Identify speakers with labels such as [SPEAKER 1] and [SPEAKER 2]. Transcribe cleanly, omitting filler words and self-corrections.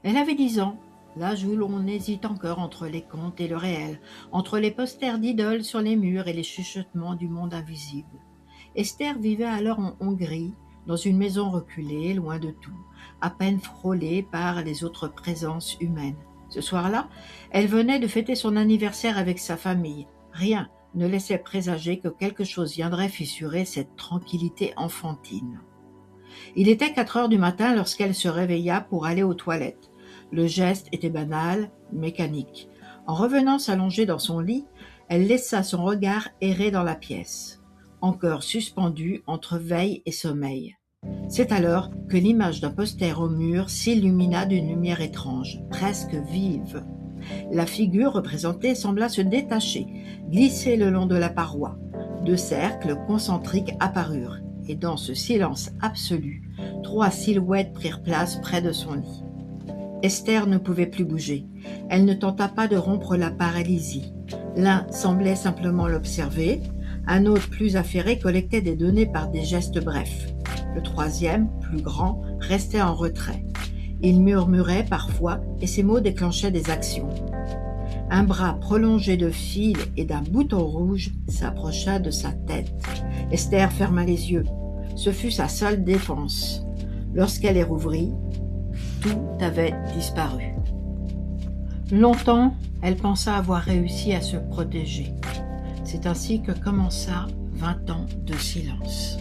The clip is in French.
[SPEAKER 1] Elle avait 10 ans, l'âge où l'on hésite encore entre les contes et le réel, entre les posters d'idoles sur les murs et les chuchotements du monde invisible. Esther vivait alors en Hongrie, dans une maison reculée, loin de tout, à peine frôlée par les autres présences humaines. Ce soir-là, elle venait de fêter son anniversaire avec sa famille. Rien ne laissait présager que quelque chose viendrait fissurer cette tranquillité enfantine. Il était 4 heures du matin lorsqu'elle se réveilla pour aller aux toilettes. Le geste était banal, mécanique. En revenant s'allonger dans son lit, elle laissa son regard errer dans la pièce, encore suspendu entre veille et sommeil. C'est alors que l'image d'un poster au mur s'illumina d'une lumière étrange, presque vive. La figure représentée sembla se détacher, glisser le long de la paroi. 2 cercles concentriques apparurent, et dans ce silence absolu, 3 silhouettes prirent place près de son lit. Esther ne pouvait plus bouger. Elle ne tenta pas de rompre la paralysie. L'un semblait simplement l'observer, un autre plus affairé collectait des données par des gestes brefs. Le troisième, plus grand, restait en retrait. Il murmurait parfois et ses mots déclenchaient des actions. Un bras prolongé de fil et d'un bouton rouge s'approcha de sa tête. Esther ferma les yeux. Ce fut sa seule défense. Lorsqu'elle les rouvrit, tout avait disparu. Longtemps, elle pensa avoir réussi à se protéger. C'est ainsi que commença 20 ans de silence.